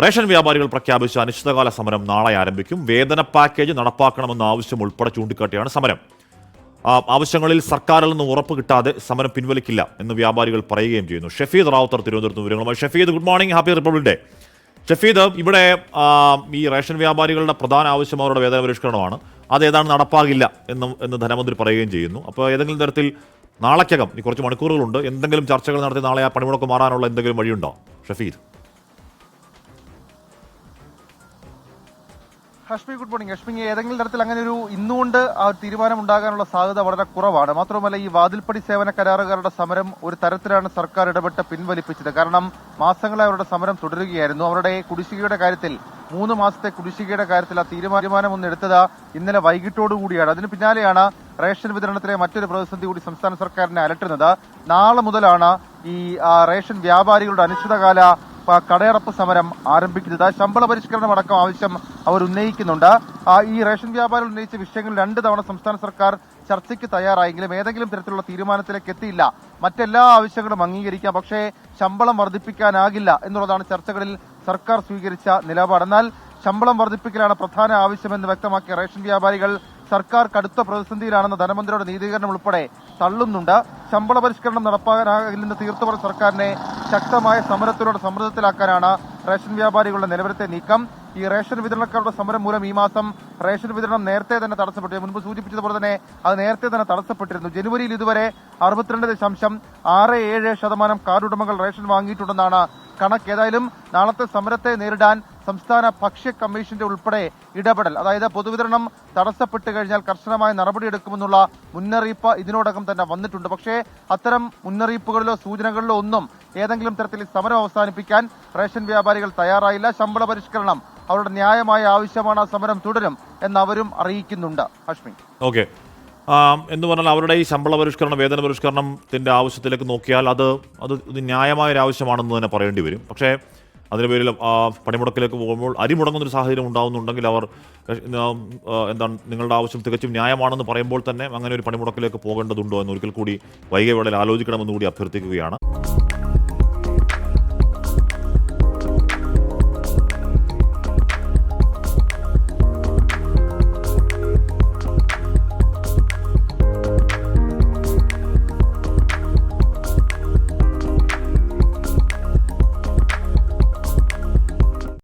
Ration വ്യാപാരികൾ പ്രഖ്യാപിച്ച അനിശ്ചിതകാല സമരം നാളെ ആരംഭിക്കും. വേതന പാക്കേജ് നടപ്പാക്കണമെന്ന ആവശ്യം ഉൾപ്പെടെ ചൂണ്ടിക്കാട്ടിയാണ് സമരം. ആവശ്യങ്ങളിൽ സർക്കാരിൽ നിന്ന് ഉറപ്പ് കിട്ടാതെ സമരം പിൻവലിക്കില്ല എന്ന് വ്യാപാരികൾ പറയുകയും ചെയ്യുന്നു. ഷഫീദ് റാവുത്തർ തിരുവനന്തപുരത്ത് വിവരങ്ങളുമായി. Shafeed, good morning, happy republic day. Shafeed, ഇവിടെ ഈ റേഷൻ വ്യാപാരികളുടെ പ്രധാന ആവശ്യം അവരുടെ വേതന പരിഷ്കരണമാണ്. അത് ഏതാണ് നടപ്പാകില്ല എന്ന് ധനമന്ത്രി പറയുകയും ചെയ്യുന്നു. അപ്പോൾ ഏതെങ്കിലും തരത്തിൽ നാളേക്കകം, ഈ കുറച്ച് മണിക്കൂറുകളുണ്ട്, എന്തെങ്കിലും ചർച്ചകൾ നടത്തി നാളെ ആ പണിമുടക്ക് മാറാനുള്ള എന്തെങ്കിലും വഴിയുണ്ടോ ഷഫീദ്? Hashmi, good morning. ഹഷ്മി, ഏതെങ്കിലും തരത്തിൽ അങ്ങനെ ഒരു ഇന്നുകൊണ്ട് ആ തീരുമാനം ഉണ്ടാകാനുള്ള സാധ്യത വളരെ കുറവാണ്. മാത്രമല്ല, ഈ വാതിൽപ്പടി സേവന കരാറുകാരുടെ സമരം ഒരു തരത്തിലാണ് സർക്കാർ ഇടപെട്ട് പിൻവലിപ്പിച്ചത്. കാരണം മാസങ്ങളായി അവരുടെ സമരം തുടരുകയായിരുന്നു. അവരുടെ കുടിശ്ശികയുടെ കാര്യത്തിൽ 3 മാസത്തെ കുടിശ്ശികയുടെ കാര്യത്തിൽ ആ തീരുമാനം ഒന്ന് എടുത്തത് ഇന്നലെ വൈകിട്ടോടുകൂടിയാണ്. അതിന് പിന്നാലെയാണ് റേഷൻ വിതരണത്തിലെ മറ്റൊരു പ്രതിസന്ധി കൂടി സംസ്ഥാന സർക്കാരിനെ അലട്ടുന്നത്. നാളെ മുതലാണ് ഈ റേഷൻ വ്യാപാരികളുടെ അനിശ്ചിതകാല കടയടപ്പ് സമരം ആരംഭിക്കുന്നത്. ശമ്പള പരിഷ്കരണം അടക്കം ആവശ്യം അവർ ഉന്നയിക്കുന്നുണ്ട്. ഈ റേഷൻ വ്യാപാരികൾ ഉന്നയിച്ച വിഷയങ്ങൾ 2 തവണ സംസ്ഥാന സർക്കാർ ചർച്ചയ്ക്ക് തയ്യാറായെങ്കിലും ഏതെങ്കിലും തരത്തിലുള്ള തീരുമാനത്തിലേക്ക് എത്തിയില്ല. മറ്റെല്ലാ ആവശ്യങ്ങളും അംഗീകരിക്കാം, പക്ഷേ ശമ്പളം വർദ്ധിപ്പിക്കാനാകില്ല എന്നുള്ളതാണ് ചർച്ചകളിൽ സർക്കാർ സ്വീകരിച്ച നിലപാട്. എന്നാൽ ശമ്പളം വർദ്ധിപ്പിക്കലാണ് പ്രധാന ആവശ്യമെന്ന് വ്യക്തമാക്കിയ റേഷൻ വ്യാപാരികൾ സർക്കാർ കടുത്ത പ്രതിസന്ധിയിലാണെന്ന് ധനമന്ത്രിയുടെ നീതീകരണം ഉൾപ്പെടെ തള്ളുന്നുണ്ട്. ശമ്പള പരിഷ്കരണം നടപ്പാക്കാനാകില്ലെന്ന് തീർത്തുപറഞ്ഞ സർക്കാരിനെ ശക്തമായ സമരത്തിലൂടെ സമ്മർദ്ദത്തിലാക്കാനാണ് റേഷൻ വ്യാപാരികളുടെ നിലവിലത്തെ നീക്കം. ഈ റേഷൻ വിതരണക്കാരുടെ സമരം മൂലം ഈ മാസം റേഷൻ വിതരണം നേരത്തെ തന്നെ തടസ്സപ്പെട്ടു. മുൻപ് സൂചിപ്പിച്ചതുപോലെ തന്നെ അത് നേരത്തെ തന്നെ തടസ്സപ്പെട്ടിരുന്നു. ജനുവരിയിൽ ഇതുവരെ 62.67% കാർഡ് ഉടമകൾ റേഷൻ വാങ്ങിയിട്ടുണ്ടെന്നാണ് കണക്ക്. ഏതായാലും നാളത്തെ സമരത്തെ നേരിടാൻ സംസ്ഥാന ഭക്ഷ്യ കമ്മീഷന്റെ ഉൾപ്പെടെ ഇടപെടൽ, അതായത് പൊതുവിതരണം തടസ്സപ്പെട്ട് കഴിഞ്ഞാൽ കർശനമായ നടപടിയെടുക്കുമെന്നുള്ള മുന്നറിയിപ്പ് ഇതിനോടകം തന്നെ വന്നിട്ടുണ്ട്. പക്ഷേ അത്തരം മുന്നറിയിപ്പുകളിലോ സൂചനകളിലോ ഒന്നും ഏതെങ്കിലും തരത്തിൽ സമരം അവസാനിപ്പിക്കാൻ റേഷൻ വ്യാപാരികൾ തയ്യാറായില്ല. ശമ്പള പരിഷ്കരണം അവരുടെ ന്യായമായ ആവശ്യമാണ്, ആ സമരം തുടരും എന്ന് അവരും അറിയിക്കുന്നുണ്ട്. ഹഷ്മി, ഓക്കെ, എന്ന് പറഞ്ഞാൽ അവരുടെ ഈ ശമ്പള പരിഷ്കരണം, വേതന പരിഷ്കരണത്തിന്റെ ആവശ്യത്തിലേക്ക് നോക്കിയാൽ അത് ന്യായമായ ഒരു ആവശ്യമാണെന്ന് തന്നെ പറയേണ്ടി വരും. പക്ഷേ അതിന് പേരിൽ പണിമുടക്കിലേക്ക് പോകുമ്പോൾ അരിമുടങ്ങുന്നൊരു സാഹചര്യം ഉണ്ടാകുന്നുണ്ടെങ്കിൽ അവർ എന്താണ് നിങ്ങളുടെ ആവശ്യം തികച്ചും ന്യായമാണെന്ന് പറയുമ്പോൾ തന്നെ അങ്ങനെ ഒരു പണിമുടക്കിലേക്ക് പോകേണ്ടതുണ്ടോ എന്ന് ഒരിക്കൽ കൂടി വൈകിയ വേളയിൽ ആലോചിക്കണമെന്ന് കൂടി അഭ്യർത്ഥിക്കുകയാണ്.